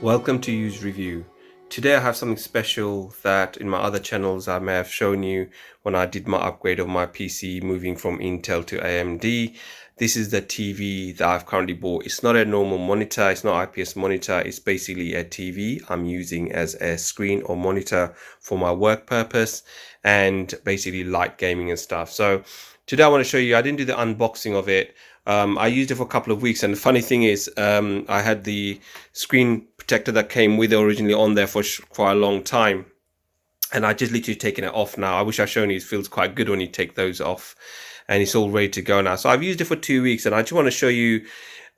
Welcome to Use Review. Today I have something special that in my other channels I may have shown you when I did my upgrade of my PC moving from Intel to AMD. This is the TV that I've currently bought. It's not a normal monitor, it's not IPS monitor, it's basically a TV I'm using as a screen or monitor for my work purpose and basically light gaming and stuff. So today I want to show you, I didn't do the unboxing of it. I used it for a couple of weeks, and the funny thing is I had the screen protector that came with it originally on there for quite a long time, and I just literally taken it off now. I wish I'd shown you. It feels quite good when you take those off, and it's all ready to go now. So I've used it for 2 weeks, and I just want to show you,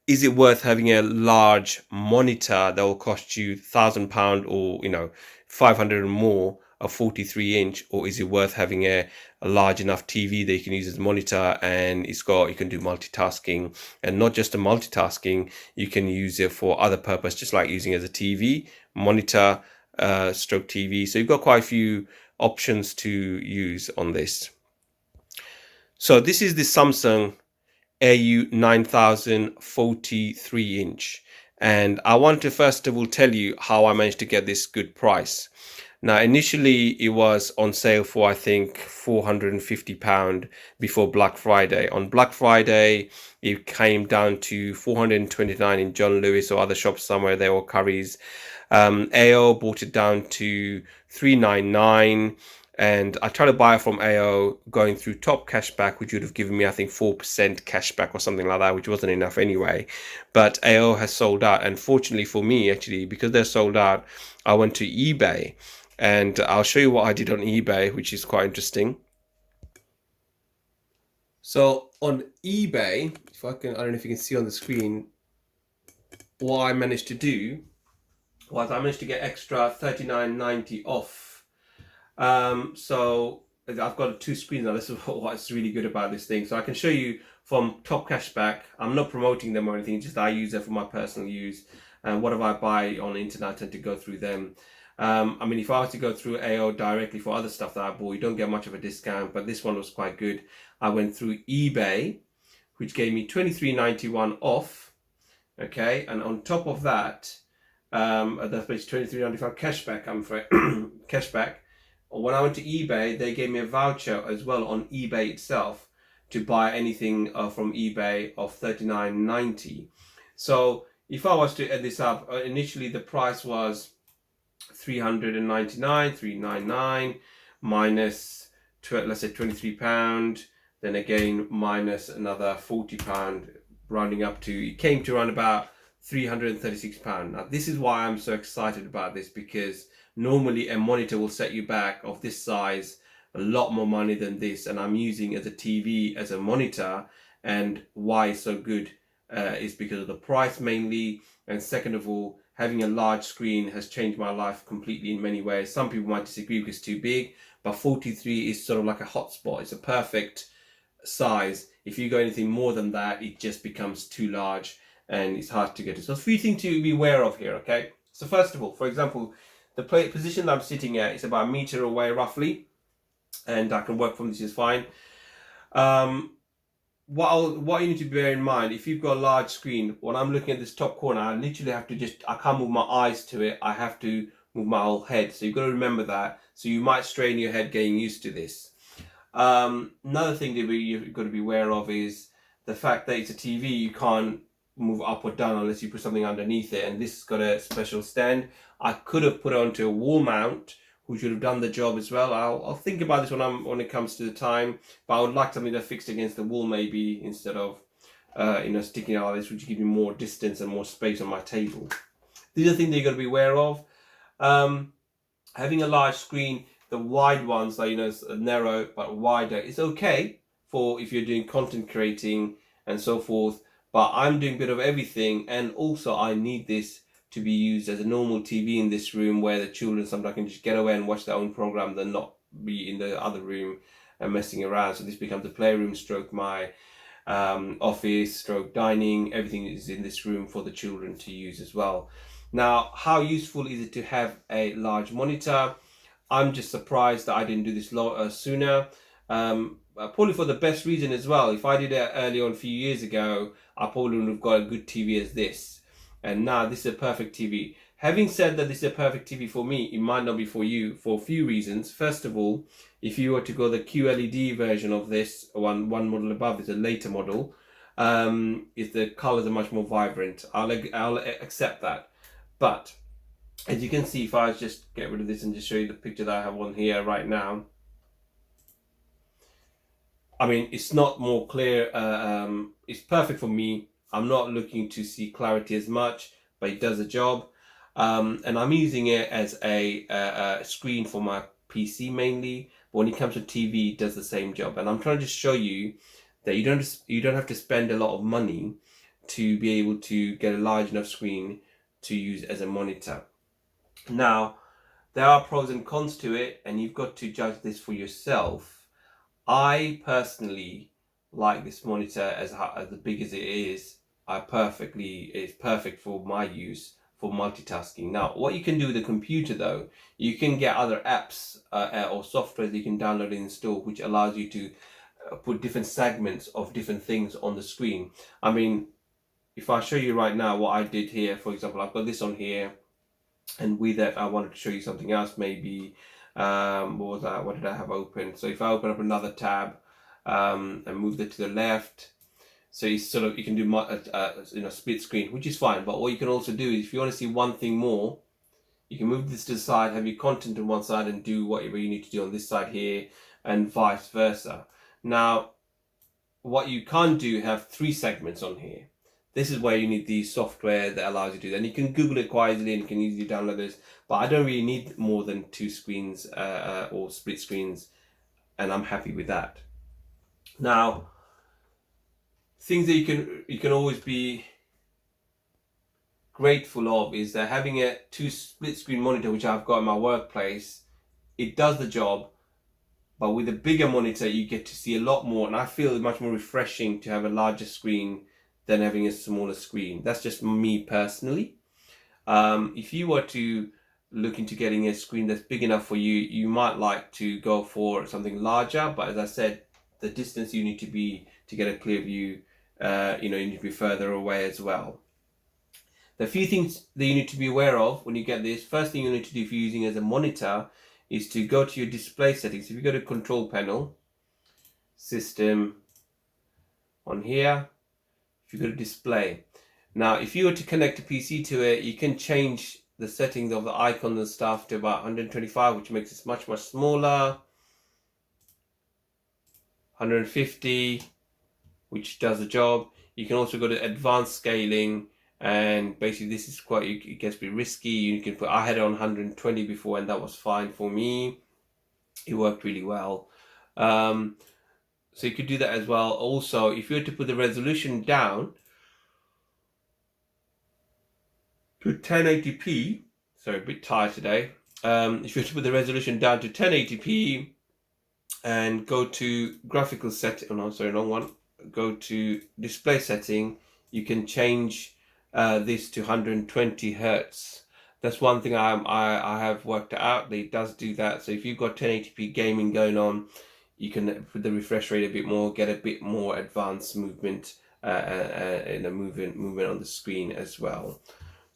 is it worth having a large monitor that will cost you £1,000 or 500 or more, a 43-inch, or is it worth having a large enough TV that you can use as a monitor, and you can do multitasking, and not just a multitasking, you can use it for other purpose, just like using it as a TV monitor, stroke TV. So you've got quite a few options to use on this. So this is the Samsung AU9000 43-inch, and I want to first of all tell you how I managed to get this good price. Now initially it was on sale for I think £450 before Black Friday. On Black Friday it came down to £429 in John Lewis or other shops somewhere there, or Curry's. AO bought it down to £399, and I tried to buy it from AO going through top cashback, which would have given me I think 4% cashback or something like that, which wasn't enough anyway. But AO has sold out, and fortunately for me, actually, because they're sold out, I went to eBay, and I'll show you what I did on eBay, which is quite interesting. So on eBay, if I don't know if you can see on the screen, what I managed to do was I managed to get extra $39.90 off. So I've got two screens now. This is what's really good about this thing. So I can show you from top cashback. I'm not promoting them or anything, just I use it for my personal use. And whatever I buy on the internet, I tend to go through them. I mean, if I was to go through AO directly for other stuff that I bought, you don't get much of a discount, but this one was quite good. I went through eBay, which gave me $23.91 off. Okay, and on top of that, that's basically $23.95 cashback. I'm afraid cashback. When I went to eBay, they gave me a voucher as well on eBay itself to buy anything from eBay of $39.90. So if I was to add this up, initially the price was $399 minus let's say £23, then again minus another £40, rounding up to, it came to around about £336. Now this is why I'm so excited about this, because normally a monitor will set you back of this size a lot more money than this, and I'm using as a TV as a monitor. And why it's so good is because of the price mainly, and second of all, having a large screen has changed my life completely in many ways. Some people might disagree because it's too big, but 43 is sort of like a hotspot. It's a perfect size. If you go anything more than that, it just becomes too large and it's hard to get to. So a few things to be aware of here, okay? So first of all, for example, the position that I'm sitting at is about a meter away roughly, and I can work from this is fine. What you need to bear in mind, if you've got a large screen, when I'm looking at this top corner, I literally have to I can't move my eyes to it. I have to move my whole head. So you've got to remember that. So you might strain your head getting used to this. Another thing that you've got to be aware of is the fact that it's a TV. You can't move up or down unless you put something underneath it. And this has got a special stand. I could have put it onto a wall mount, which would have done the job as well. I'll think about this when it comes to the time, but I would like something that's fixed against the wall maybe, instead of sticking out like this, which would give me more distance and more space on my table. These are things that you've got to be aware of. Having a large screen, the wide ones, like narrow but wider, it's okay for if you're doing content creating and so forth. But I'm doing a bit of everything, and also I need this to be used as a normal TV in this room, where the children sometimes can just get away and watch their own program, than not be in the other room and messing around. So this becomes a playroom stroke my office stroke dining. Everything is in this room for the children to use as well. Now, how useful is it to have a large monitor? I'm just surprised that I didn't do this sooner. Probably for the best reason as well. If I did it early on a few years ago, I probably wouldn't have got a good TV as this. And now this is a perfect TV. Having said that this is a perfect TV for me, it might not be for you for a few reasons. First of all, if you were to go the QLED version of this, one model above is a later model, is the colors are much more vibrant. I'll accept that. But as you can see, if I just get rid of this and just show you the picture that I have on here right now, I mean, it's not more clear. It's perfect for me. I'm not looking to see clarity as much, but it does the job. And I'm using it as a screen for my PC mainly. But when it comes to TV, it does the same job. And I'm trying to just show you that you don't have to spend a lot of money to be able to get a large enough screen to use as a monitor. Now, there are pros and cons to it, and you've got to judge this for yourself. I personally like this monitor as big as it is. It's perfect for my use for multitasking. Now, what you can do with a computer though, you can get other apps or software that you can download and install, which allows you to put different segments of different things on the screen. I mean, if I show you right now what I did here, for example, I've got this on here, and with that I wanted to show you something else maybe. What was that? What did I have open? So if I open up another tab and move it to the left, so you sort of, you can do split screen, which is fine. But what you can also do is, if you want to see one thing more, you can move this to the side, have your content on one side, and do whatever you need to do on this side here, and vice versa. Now, what you can't do, have 3 segments on here. This is where you need the software that allows you to do that. And you can Google it quite easily and you can easily download this. But I don't really need more than 2 screens or split screens, and I'm happy with that. Now, things that you can always be grateful of is that having a 2 split screen monitor, which I've got in my workplace, it does the job. But with a bigger monitor, you get to see a lot more, and I feel it's much more refreshing to have a larger screen than having a smaller screen. That's just me personally. If you were to look into getting a screen that's big enough for you, you might like to go for something larger. But as I said, the distance you need to be to get a clear view, you need to be further away as well. The few things that you need to be aware of when you get this, first thing you need to do if you're using it as a monitor is to go to your display settings. If you go to control panel, system, on here, if you go to display. Now, if you were to connect a PC to it, you can change the settings of the icon and stuff to about 125, which makes it much, much smaller. 150, which does the job. You can also go to advanced scaling, and basically this is it gets a bit risky. You can put, I had it on 120 before, and that was fine for me. It worked really well. So you could do that as well. Also, if you were to put the resolution down to 1080p, sorry, a bit tired today. If you were to put the resolution down to 1080p and go to graphical setting, oh no, sorry, wrong one. Go to display setting, you can change this to 120 Hertz. That's one thing I have worked out. It does do that. So if you've got 1080p gaming going on, you can put the refresh rate a bit more, get a bit more advanced movement in a movement on the screen as well.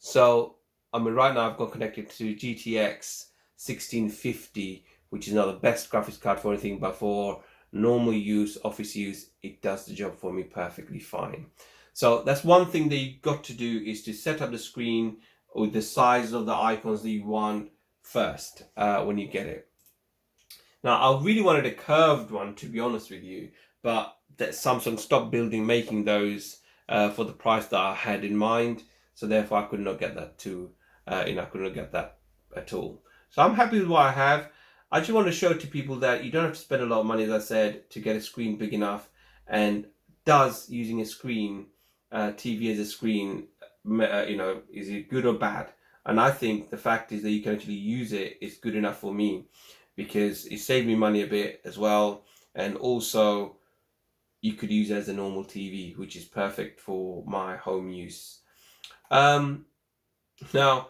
So I mean, right now I've got connected to GTX 1650, which is not the best graphics card for anything, but for normal use, office use, it does the job for me perfectly fine. So that's one thing that you've got to do, is to set up the screen with the size of the icons that you want first when you get it. Now, I really wanted a curved one, to be honest with you, but that Samsung stopped making those for the price that I had in mind. So therefore, I could not get that I could not get that at all. So I'm happy with what I have. I just want to show to people that you don't have to spend a lot of money, as I said, to get a screen big enough. And does using a screen, TV as a screen, is it good or bad? And I think the fact is that you can actually use it is good enough for me, because it saved me money a bit as well. And also you could use it as a normal TV, which is perfect for my home use. Now,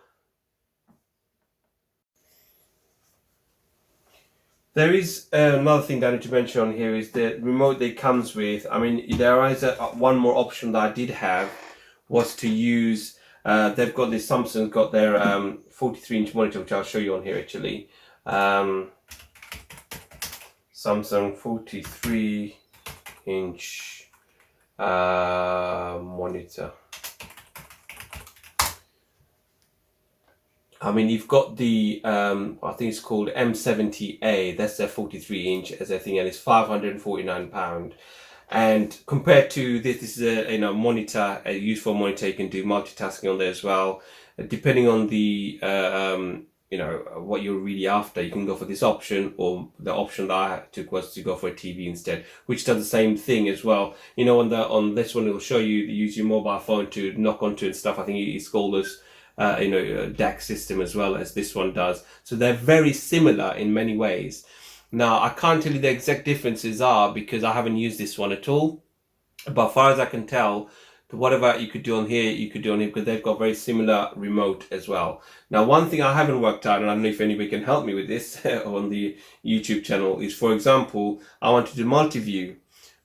there is another thing that I need to mention on here, is the remote that it comes with. I mean, there is one more option that I did have, was to use They've got this, Samsung's got their 43-inch monitor, which I'll show you on here actually. Samsung 43-inch monitor. I mean, you've got the, I think it's called M70A, that's their 43-inch as I think, and it's £549. And compared to this is a monitor, a useful monitor. You can do multitasking on there as well. Depending on the what you're really after, you can go for this option, or the option that I took was to go for a TV instead, which does the same thing as well. On this one, it will show you use your mobile phone to knock onto and stuff. I think it's called this DAC system as well as this one does. So they're very similar in many ways. Now, I can't tell you the exact differences are because I haven't used this one at all. But as far as I can tell, whatever you could do on here, you could do on here because they've got very similar remote as well. Now, one thing I haven't worked out, and I don't know if anybody can help me with this on the YouTube channel, is, for example, I want to do multi-view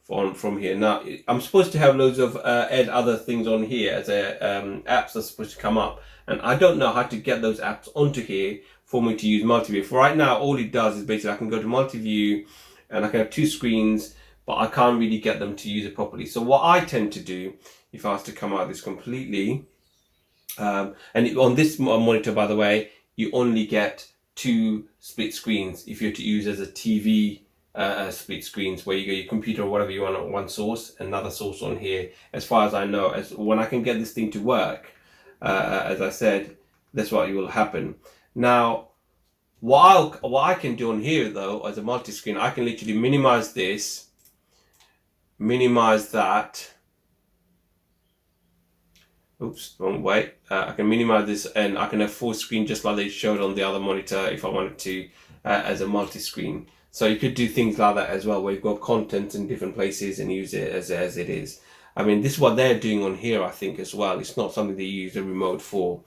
from here. Now, I'm supposed to have loads of add other things on here as apps are supposed to come up. And I don't know how to get those apps onto here for me to use multi-view. For right now, all it does is basically I can go to multi-view and I can have two screens, but I can't really get them to use it properly. So what I tend to do, if I was to come out of this completely, and on this monitor, by the way, you only get two split screens if you're to use as a TV split screens, where you go your computer or whatever you want on one source, another source on here. As far as I know, as when I can get this thing to work, as I said, that's what will happen. Now, what I can do on here though, as a multi-screen, I can literally minimize this, minimize that. Oops, wrong way. I can minimize this and I can have full screen just like they showed on the other monitor if I wanted to, as a multi-screen. So you could do things like that as well, where you've got content in different places and use it as it is. I mean, this is what they're doing on here, I think, as well. It's not something they use a remote for.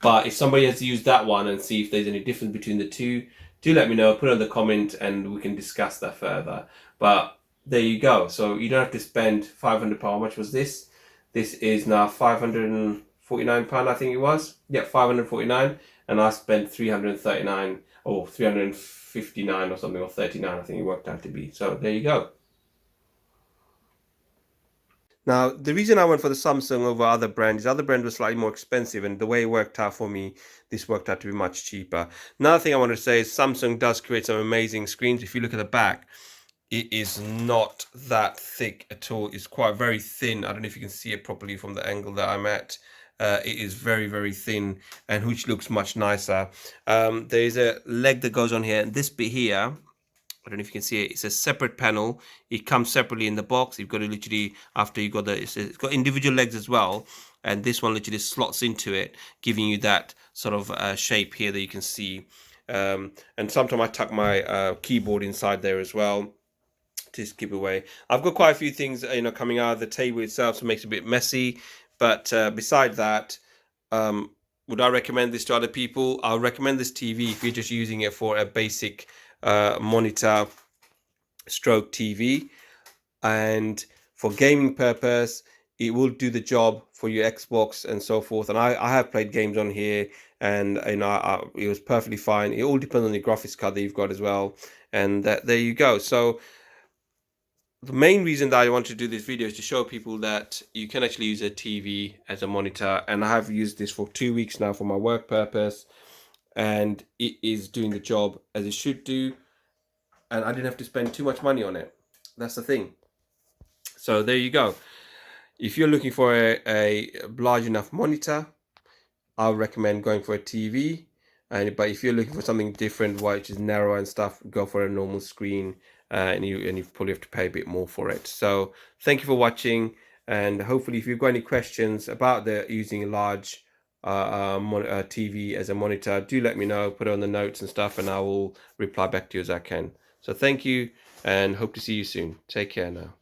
But if somebody has to use that one and see if there's any difference between the two, do let me know, put it in the comment and we can discuss that further. But there you go. So you don't have to spend £500. How much was this? This is now £549, I think it was. Yeah, £549. And I spent £339 or £359 or something, or £39, I think it worked out to be. So there you go. Now, the reason I went for the Samsung over other brands, other brand was slightly more expensive, and the way it worked out for me, this worked out to be much cheaper. Another thing I want to say is Samsung does create some amazing screens. If you look at the back, it is not that thick at all. It's quite very thin. I don't know if you can see it properly from the angle that I'm at. It is very, very thin, and which looks much nicer. There is a leg that goes on here, and this bit here, I don't know if you can see it. It's a separate panel. It comes separately in the box. You've got to literally, after you got it's got individual legs as well, and this one literally slots into it, giving you that sort of shape here that you can see. And sometimes I tuck my keyboard inside there as well to keep away. I've got quite a few things coming out of the table itself, so it makes it a bit messy. But beside that, would I recommend this to other people? I'll recommend this TV if you're just using it for a basic monitor stroke TV, and for gaming purpose it will do the job for your Xbox and so forth. And I have played games on here, and it was perfectly fine. It all depends on the graphics card that you've got as well, and there you go. So the main reason that I want to do this video is to show people that you can actually use a TV as a monitor, and I have used this for 2 weeks now for my work purpose, and it is doing the job as it should do, and I didn't have to spend too much money on it. That's the thing. So there you go. If you're looking for a large enough monitor, I would recommend going for a TV. But if you're looking for something different, which is narrow and stuff, go for a normal screen, and you probably have to pay a bit more for it. So thank you for watching, and hopefully if you've got any questions about using a large TV as a monitor, do let me know, put it on the notes and stuff, and I will reply back to you as I can. So thank you, and hope to see you soon. Take care now.